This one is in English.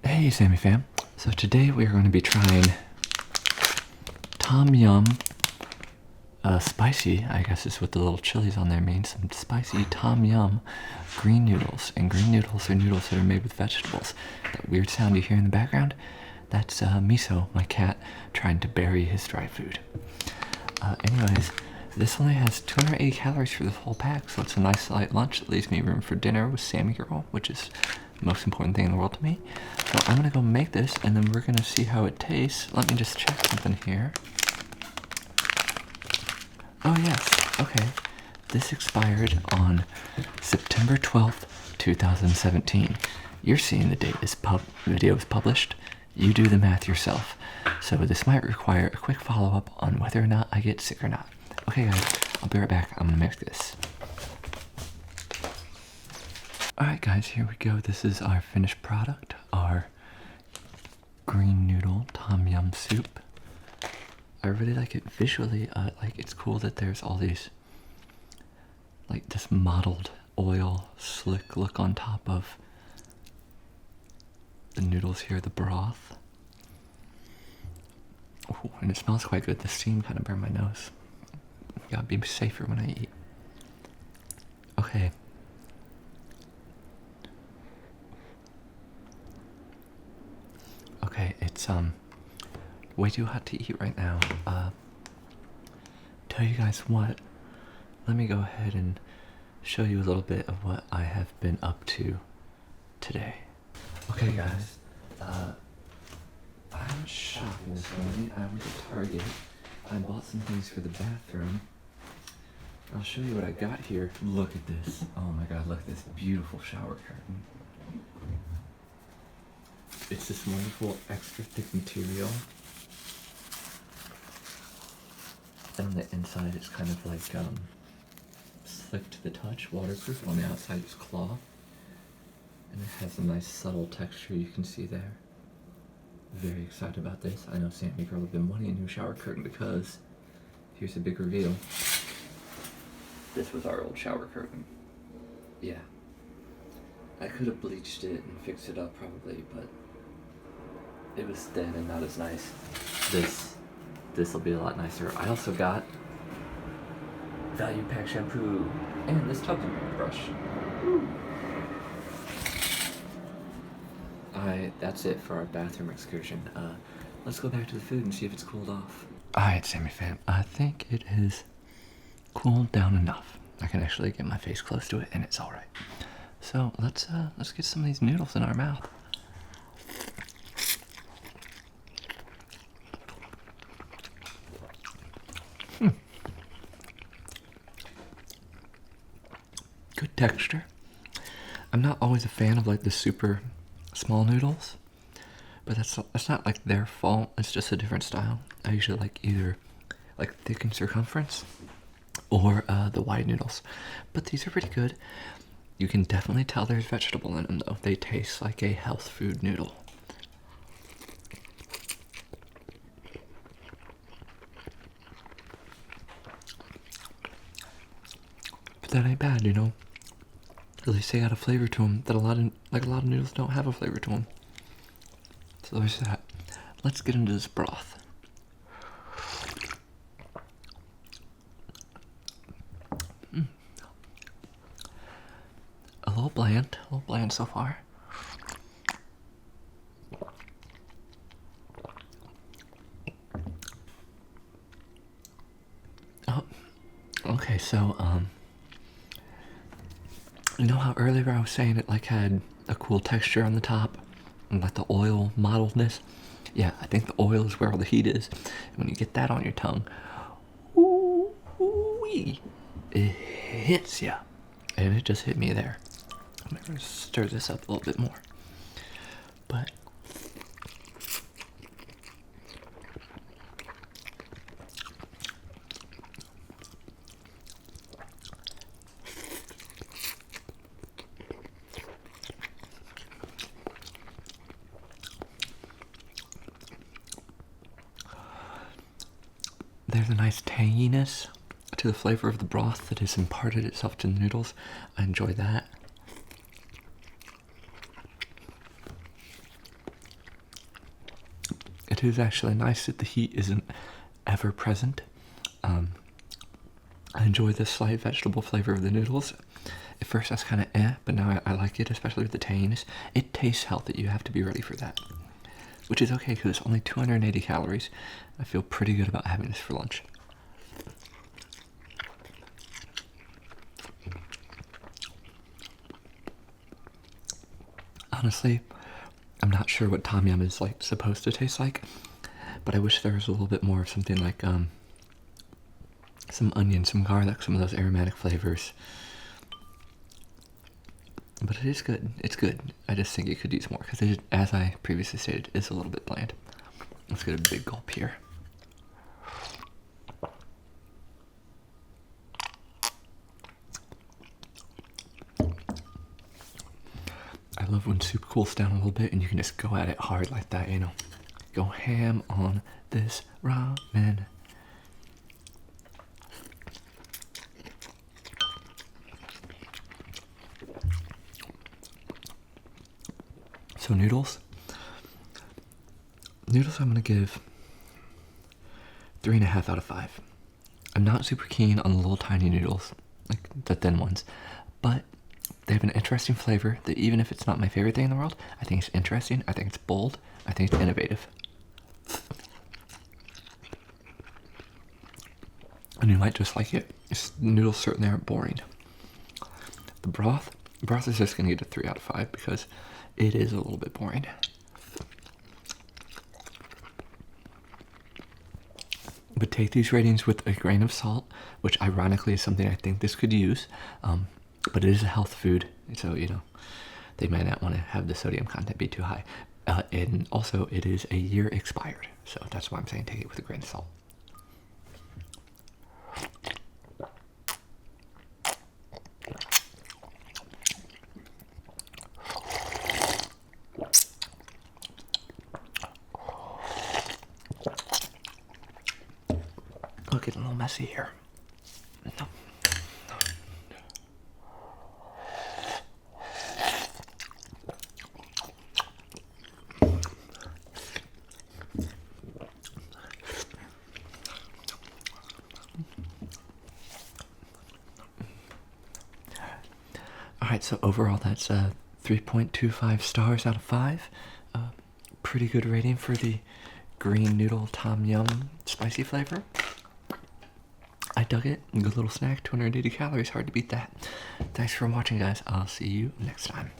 Hey Sammy fam. So today we are going to be trying Tom Yum spicy, I guess is what the little chilies on there mean, some spicy Tom Yum green noodles. And green noodles are noodles that are made with vegetables. That weird sound you hear in the background, that's Miso, my cat, trying to bury his dry food. Anyways, this only has 280 calories for the whole pack, so it's a nice light lunch that leaves me room for dinner with Sammy Girl, which is the most important thing in the world to me. So I'm gonna go make this, and then we're gonna see how it tastes. Let me just check something here. Oh yes, okay. This expired on September 12th, 2017. You're seeing the date this video is published. You do the math yourself. So this might require a quick follow-up on whether or not I get sick or not. Okay guys, I'll be right back. I'm gonna mix this. Alright guys, here we go. This is our finished product, our green noodle tom yum soup. I really like it visually. Like, it's cool that there's all these, like, this mottled oil slick look on top of the noodles here, the broth. Ooh, and it smells quite good. The steam kind of burned my nose. Gotta be safer when I eat. Okay. Okay, it's way too hot to eat right now. Tell you guys what, let me go ahead and show you a little bit of what I have been up to today. Okay guys, I'm shopping this morning. I went to Target. I bought some things for the bathroom. I'll show you what I got here. Look at this. Oh my god, look at this beautiful shower curtain. It's this wonderful extra thick material. And on the inside it's kind of like slick to the touch, waterproof. On the outside it's cloth. And it has a nice subtle texture you can see there. Very excited about this. I know Sammy Girl have been wanting a new shower curtain because here's a big reveal. This was our old shower curtain. Yeah. I could have bleached it and fixed it up probably, but it was thin and not as nice. This will be a lot nicer. I also got value pack shampoo and this tub brush. That's it for our bathroom excursion. Let's go back to the food and see if it's cooled off. Alright, Sammy fam. I think it is cooled down enough. I can actually get my face close to it and it's alright. So let's get some of these noodles in our mouth. Good texture. I'm not always a fan of like the super small noodles, but that's not like their fault. It's just a different style. I usually like either like thick in circumference or the wide noodles, but these are pretty good. You can definitely tell there's vegetable in them though. They taste like a health food noodle. But that ain't bad, you know. At least they got a flavor to them that a lot of noodles don't have a flavor to them. So there's that. Let's get into this broth. A little bland so far. Oh, okay, so you know how earlier I was saying it like had a cool texture on the top and like the oil mottledness? Yeah, I think the oil is where all the heat is. And when you get that on your tongue, ooh-wee, it hits ya. And it just hit me there. I'm gonna stir this up a little bit more. But there's a nice tanginess to the flavor of the broth that has imparted itself to the noodles. I enjoy that. It is actually nice that the heat isn't ever present. I enjoy the slight vegetable flavor of the noodles. At first I was kind of but now I like it, especially with the tahiness. It tastes healthy, you have to be ready for that. Which is okay because it's only 280 calories. I feel pretty good about having this for lunch. Honestly, I'm not sure what tom yum is like supposed to taste like, but I wish there was a little bit more of something like some onion, some garlic, some of those aromatic flavors. But it is good. It's good. I just think it could use more because, as I previously stated, is a little bit bland. Let's get a big gulp here. I love when soup cools down a little bit and you can just go at it hard like that, you know. Go ham on this ramen. So noodles. Noodles I'm going to give 3.5 out of 5. I'm not super keen on the little tiny noodles, like the thin ones, but they have an interesting flavor that even if it's not my favorite thing in the world, I think it's interesting, I think it's bold, I think it's innovative. And you might just like it. Noodles certainly aren't boring. The broth is just going to get a 3 out of 5 because it is a little bit boring. But take these ratings with a grain of salt, which ironically is something I think this could use. But it is a health food, so you know they might not want to have the sodium content be too high. And also, it is a year expired, so that's why I'm saying take it with a grain of salt. Oh, getting a little messy here. No. Alright, so overall that's 3.25 stars out of 5. Pretty good rating for the green noodle tom yum spicy flavor. I dug it. Good little snack, 280 calories, hard to beat that. Thanks for watching, guys. I'll see you next time.